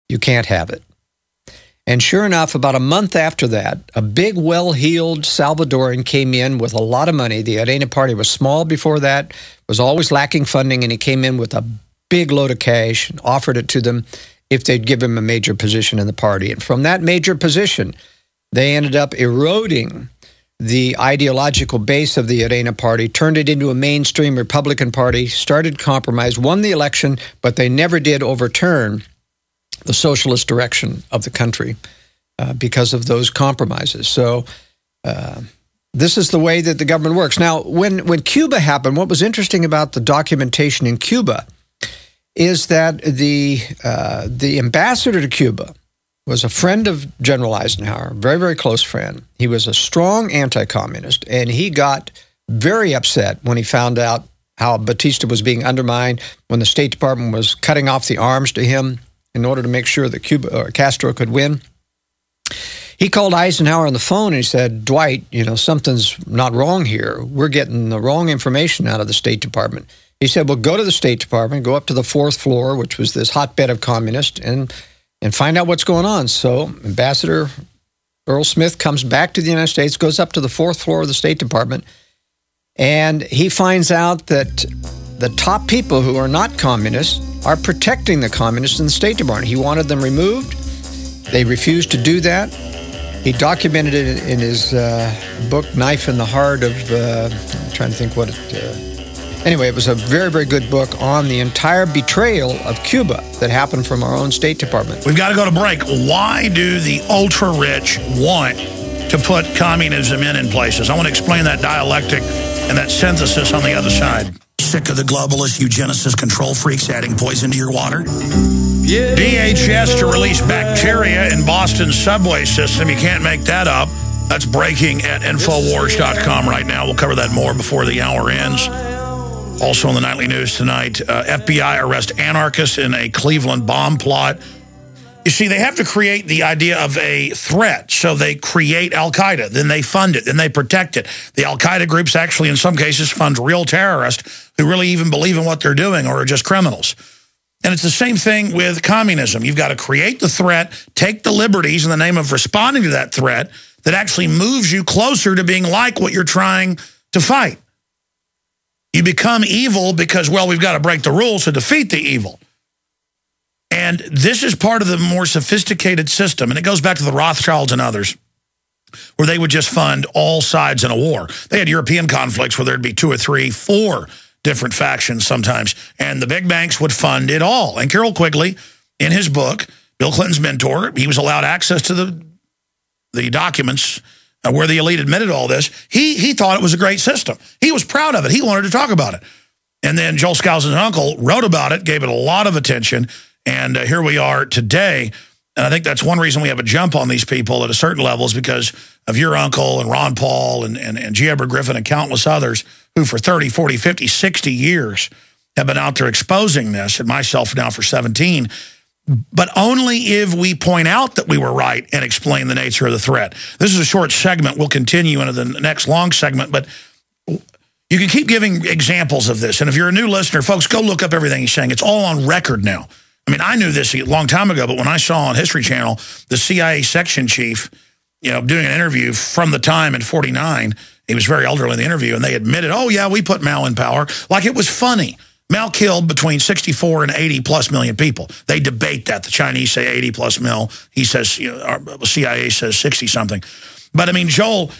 you can't have it. And sure enough, about a month after that, a big, well-heeled Salvadoran came in with a lot of money. The Arena Party was small before that, was always lacking funding, and he came in with a big load of cash and offered it to them if they'd give him a major position in the party. And from that major position, they ended up eroding the ideological base of the Arena Party, turned it into a mainstream Republican Party, started compromise, won the election, but they never did overturn the socialist direction of the country because of those compromises. So this is the way that the government works. Now, when Cuba happened, what was interesting about the documentation in Cuba is that the ambassador to Cuba was a friend of General Eisenhower, very, very close friend. He was a strong anti-communist, and he got very upset when he found out how Batista was being undermined, when the State Department was cutting off the arms to him in order to make sure that Castro could win. He called Eisenhower on the phone and he said, Dwight, something's not wrong here. We're getting the wrong information out of the State Department. He said, well, go to the State Department, go up to the 4th floor, which was this hotbed of communists, and find out what's going on. So Ambassador Earl Smith comes back to the United States, goes up to the 4th floor of the State Department, and he finds out that the top people who are not communists are protecting the communists in the State Department. He wanted them removed. They refused to do that. He documented it in his book, Knife in the Heart of, I'm trying to think what it, anyway, it was a very, very good book on the entire betrayal of Cuba that happened from our own State Department. We've got to go to break. Why do the ultra-rich want to put communism in places? I want to explain that dialectic and that synthesis on the other side. Sick of the globalist eugenicist control freaks adding poison to your water? Yeah. DHS to release bacteria in Boston's subway system. You can't make that up. That's breaking at Infowars.com right now. We'll cover that more before the hour ends. Also in the nightly news tonight, FBI arrest anarchists in a Cleveland bomb plot. You see, they have to create the idea of a threat. So they create al-Qaeda, then they fund it, then they protect it. The al-Qaeda groups actually, in some cases, fund real terrorists who really even believe in what they're doing or are just criminals. And it's the same thing with communism. You've got to create the threat, take the liberties in the name of responding to that threat that actually moves you closer to being like what you're trying to fight. You become evil because, well, we've got to break the rules to defeat the evil. And this is part of the more sophisticated system, and it goes back to the Rothschilds and others, where they would just fund all sides in a war. They had European conflicts where there'd be 2 or 3, 4 different factions sometimes, and the big banks would fund it all. And Carroll Quigley, in his book, Bill Clinton's mentor, he was allowed access to the documents where the elite admitted all this. He thought it was a great system. He was proud of it. He wanted to talk about it. And then Joel Skousen's uncle wrote about it, gave it a lot of attention, and here we are today. And I think that's one reason we have a jump on these people at a certain level is because of your uncle and Ron Paul and G. Edward Griffin and countless others who for 30, 40, 50, 60 years have been out there exposing this, and myself now for 17. But only if we point out that we were right and explain the nature of the threat. This is a short segment. We'll continue into the next long segment, but you can keep giving examples of this. And if you're a new listener, folks, go look up everything he's saying. It's all on record now. I mean, I knew this a long time ago, but when I saw on History Channel the CIA section chief, doing an interview from the time in 49, he was very elderly in the interview, and they admitted, oh, yeah, we put Mao in power, like it was funny. Mao killed between 64 and 80-plus million people. They debate that. The Chinese say 80-plus mil. He says, the CIA says 60-something. But, I mean, Joel,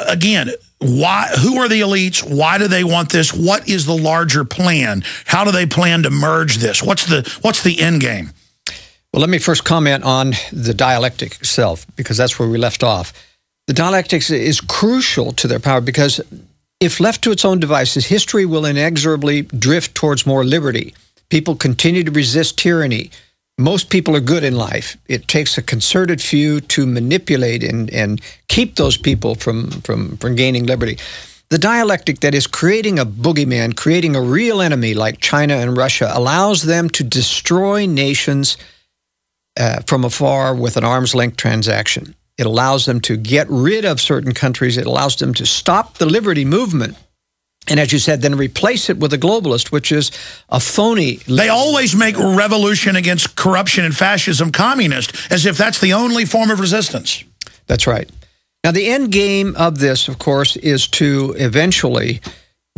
again, who are the elites? Why do they want this? What is the larger plan? How do they plan to merge this? What's the end game? Well, let me first comment on the dialectic itself, because that's where we left off. The dialectics is crucial to their power because if left to its own devices, history will inexorably drift towards more liberty. People continue to resist tyranny. Most people are good in life. It takes a concerted few to manipulate and keep those people from gaining liberty. The dialectic that is creating a boogeyman, creating a real enemy like China and Russia, allows them to destroy nations from afar with an arm's length transaction. It allows them to get rid of certain countries. It allows them to stop the liberty movement And as you said, then replace it with a globalist, which is a phony. They always make revolution against corruption and fascism communist, as if that's the only form of resistance. That's right. Now, the end game of this, of course, is to eventually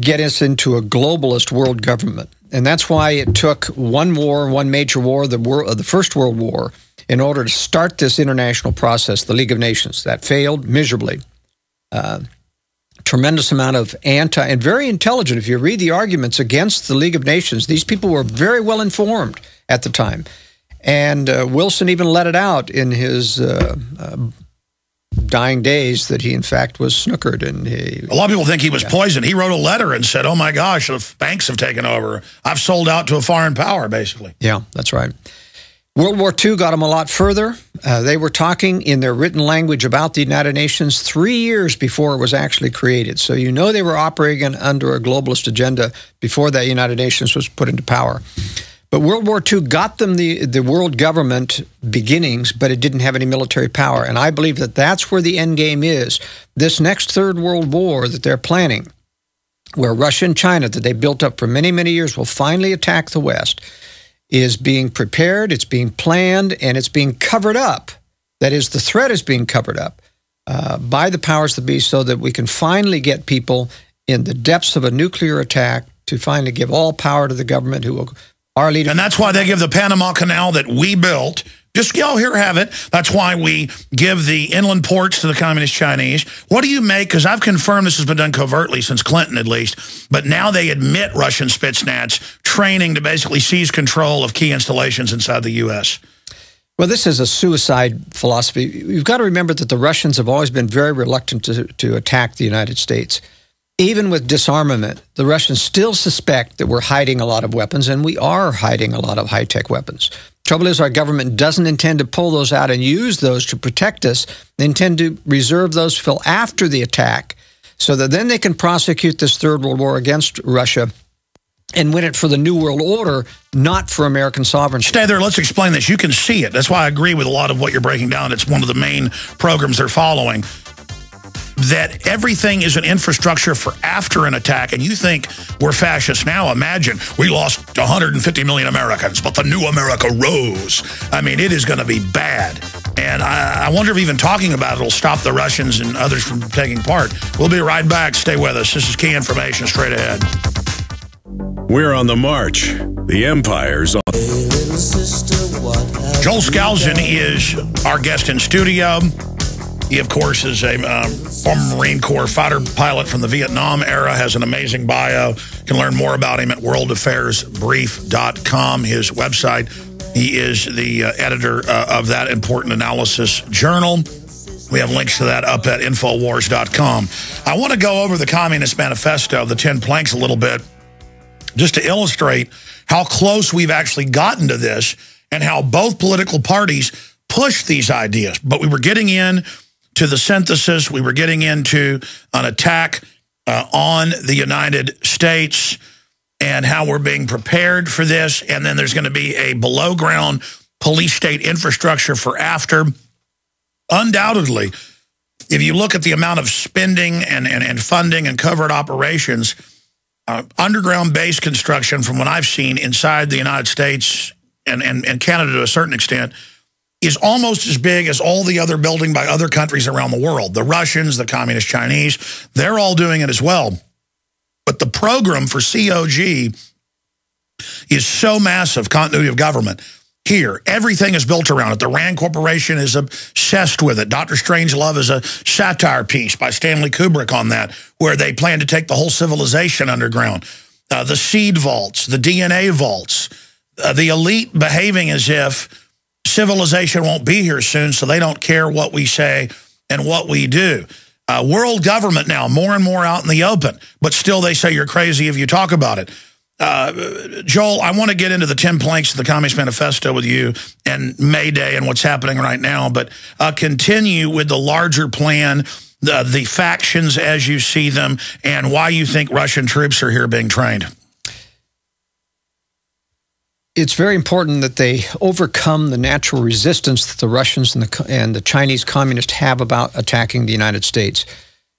get us into a globalist world government. And that's why it took one major war, the First World War, in order to start this international process, the League of Nations. That failed miserably. Tremendous amount of and very intelligent. If you read the arguments against the League of Nations, these people were very well informed at the time. And Wilson even let it out in his dying days that he, in fact, was snookered. And a lot of people think he was poisoned. He wrote a letter and said, oh, my gosh, the banks have taken over. I've sold out to a foreign power, basically. Yeah, that's right. World War II got them a lot further. They were talking in their written language about the United Nations 3 years before it was actually created. So you know they were operating under a globalist agenda before that United Nations was put into power. But World War II got them the world government beginnings, but it didn't have any military power. And I believe that that's where the end game is. This next Third World War that they're planning, where Russia and China, that they built up for many, many years, will finally attack the West, is being prepared, it's being planned, and it's being covered up. That is, the threat is being covered up by the powers that be so that we can finally get people in the depths of a nuclear attack to finally give all power to the government who will, our leaders. And that's why they give the Panama Canal that we built. Just, y'all here have it. That's why we give the inland ports to the Communist Chinese. What do you make? Because I've confirmed this has been done covertly since Clinton, at least. But now they admit Russian Spetsnaz training to basically seize control of key installations inside the U.S. Well, this is a suicide philosophy. You've got to remember that the Russians have always been very reluctant to attack the United States. Even with disarmament, the Russians still suspect that we're hiding a lot of weapons, and we are hiding a lot of high-tech weapons. Trouble is, our government doesn't intend to pull those out and use those to protect us. They intend to reserve those till after the attack so that then they can prosecute this Third World War against Russia and win it for the New World Order, not for American sovereignty. Stay there. Let's explain this. You can see it. That's why I agree with a lot of what you're breaking down. It's one of the main programs they're following. That everything is an infrastructure for after an attack, and you think we're fascists now. Imagine we lost 150 million Americans, but the new America rose. I mean, it is going to be bad. And I wonder if even talking about it will stop the Russians and others from taking part. We'll be right back. Stay with us. This is key information straight ahead. We're on the march. The empire's on. Joel Skousen is our guest in studio. He, of course, is a former Marine Corps fighter pilot from the Vietnam era, has an amazing bio. You can learn more about him at worldaffairsbrief.com, his website. He is the editor of that important analysis journal. We have links to that up at Infowars.com. I want to go over the Communist Manifesto, the 10 planks, a little bit, just to illustrate how close we've actually gotten to this and how both political parties push these ideas. But we were getting in to the synthesis. We were getting into an attack on the United States and how we're being prepared for this. And then there's going to be a below-ground police state infrastructure for after. Undoubtedly, if you look at the amount of spending and funding and covert operations, underground base construction from what I've seen inside the United States and Canada to a certain extent is almost as big as all the other building by other countries around the world. The Russians, the Communist Chinese, they're all doing it as well. But the program for COG is so massive, continuity of government. Here, everything is built around it. The RAND Corporation is obsessed with it. Dr. Strangelove is a satire piece by Stanley Kubrick on that, where they plan to take the whole civilization underground. The seed vaults, the DNA vaults, the elite behaving as if civilization won't be here soon, so they don't care what we say and what we do. World government now, more and more out in the open, but still they say you're crazy if you talk about it. Joel, I want to get into the 10 planks of the Communist Manifesto with you and May Day and what's happening right now, but continue with the larger plan, the factions as you see them, and why you think Russian troops are here being trained. It's very important that they overcome the natural resistance that the Russians and the Chinese communists have about attacking the United States.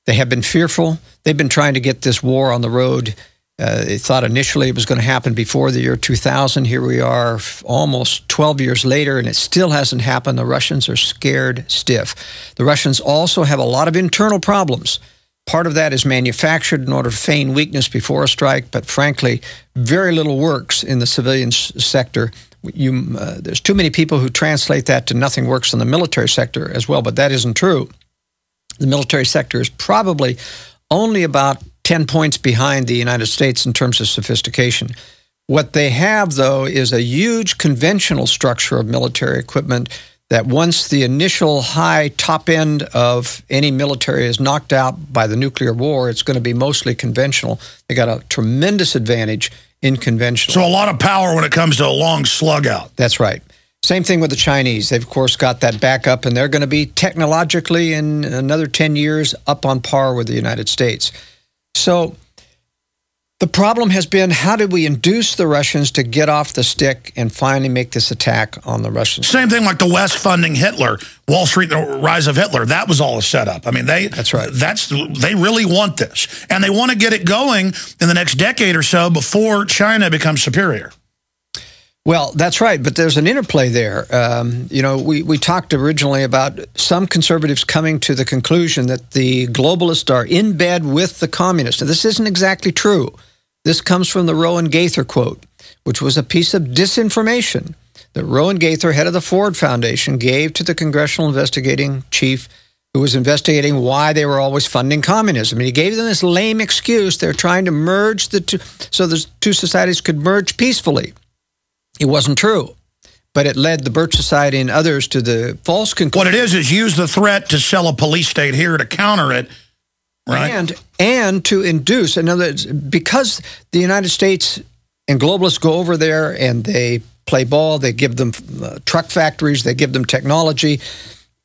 They have been fearful. they've been trying to get this war on the road. They thought initially it was going to happen before the year 2000. Here we are almost 12 years later, and it still hasn't happened. The Russians are scared stiff. The Russians also have a lot of internal problems. Part of that is manufactured in order to feign weakness before a strike, but frankly, very little works in the civilian sector. There's too many people who translate that to nothing works in the military sector as well, but that isn't true. The military sector is probably only about 10 points behind the United States in terms of sophistication. What they have, though, is a huge conventional structure of military equipment that once the initial high top end of any military is knocked out by the nuclear war, it's going to be mostly conventional. They got a tremendous advantage in conventional. So a lot of power when it comes to a long slug out. That's right. Same thing with the Chinese. They've, of course, got that backup, and they're going to be technologically in another 10 years up on par with the United States. So the problem has been, how did we induce the Russians to get off the stick and finally make this attack on the Russians? Same thing like the West funding Hitler, Wall Street, the rise of Hitler. That was all a setup. I mean, that's right. They really want this. And they want to get it going in the next decade or so before China becomes superior. Well, that's right, but there's an interplay there. We talked originally about some conservatives coming to the conclusion that the globalists are in bed with the communists. Now, this isn't exactly true. This comes from the Rowan Gaither quote, which was a piece of disinformation that Rowan Gaither, head of the Ford Foundation, gave to the congressional investigating chief who was investigating why they were always funding communism. And he gave them this lame excuse. They're trying to merge the two, so the two societies could merge peacefully. It wasn't true, but it led the Birch Society and others to the false conclusion. What it is use the threat to sell a police state here to counter it, right? And to induce, in other words, because the United States and globalists go over there and they play ball, they give them truck factories, they give them technology,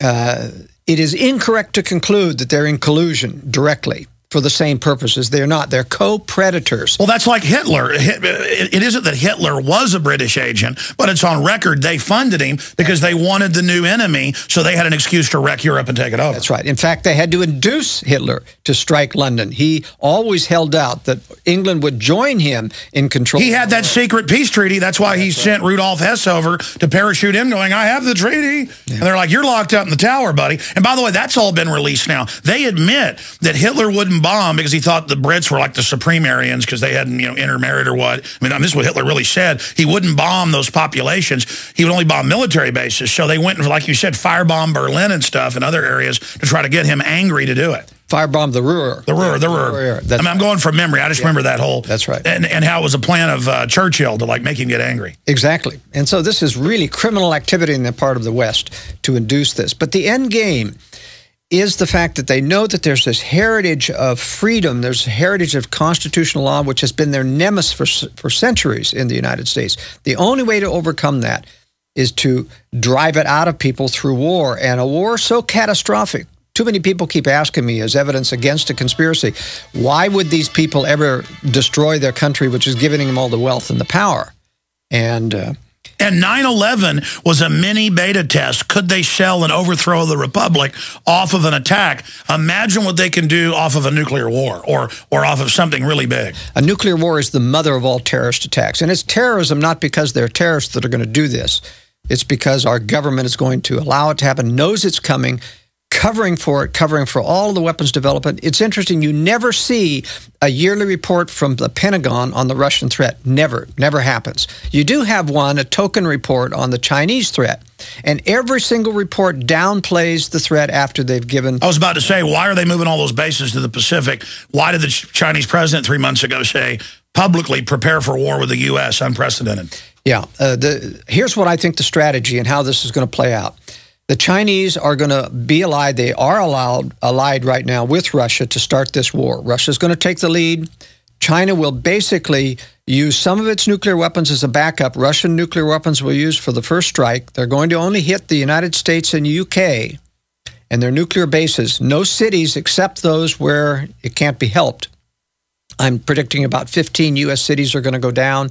it is incorrect to conclude that they're in collusion directly for the same purposes. They're not. They're co-predators. Well, that's like Hitler. It isn't that Hitler was a British agent, but it's on record they funded him because they wanted the new enemy, so they had an excuse to wreck Europe and take it over. That's right. In fact, they had to induce Hitler to strike London. He always held out that England would join him in control. He had that secret peace treaty. That's why he sent Rudolf Hess over to parachute him, going, I have the treaty. Yeah. And they're like, you're locked up in the tower, buddy. And by the way, that's all been released now. They admit that Hitler wouldn't bomb because he thought the Brits were like the supreme Aryans because they hadn't, intermarried or what. I mean, this is what Hitler really said. He wouldn't bomb those populations. He would only bomb military bases. So they went and, like you said, firebomb Berlin and stuff and other areas to try to get him angry to do it. Firebomb the Ruhr. The Ruhr. I mean, I'm going from memory. I just remember that whole. That's right. And how it was a plan of Churchill to make him get angry. Exactly. And so this is really criminal activity in the part of the West to induce this. But the end game is the fact that they know that there's this heritage of freedom, there's a heritage of constitutional law, which has been their nemesis for centuries in the United States. The only way to overcome that is to drive it out of people through war, and a war so catastrophic. Too many people keep asking me, as evidence against a conspiracy, why would these people ever destroy their country, which is giving them all the wealth and the power? And 9/11 was a mini beta test. Could they shell and overthrow the Republic off of an attack? Imagine what they can do off of a nuclear war or off of something really big. A nuclear war is the mother of all terrorist attacks. And it's terrorism not because they're terrorists that are going to do this. It's because our government is going to allow it to happen, knows it's coming, covering for it, covering for all of the weapons development. It's interesting. You never see a yearly report from the Pentagon on the Russian threat. Never happens. You do have a token report on the Chinese threat. And every single report downplays the threat after they've given. I was about to say, why are they moving all those bases to the Pacific? Why did the Chinese president 3 months ago say publicly, prepare for war with the U.S., unprecedented? Yeah. Here's what I think the strategy and how this is going to play out. The Chinese are going to be allied. They are allied right now with Russia to start this war. Russia's going to take the lead. China will basically use some of its nuclear weapons as a backup. Russian nuclear weapons will use for the first strike. They're going to only hit the United States and UK and their nuclear bases. No cities except those where it can't be helped. I'm predicting about 15 U.S. cities are going to go down.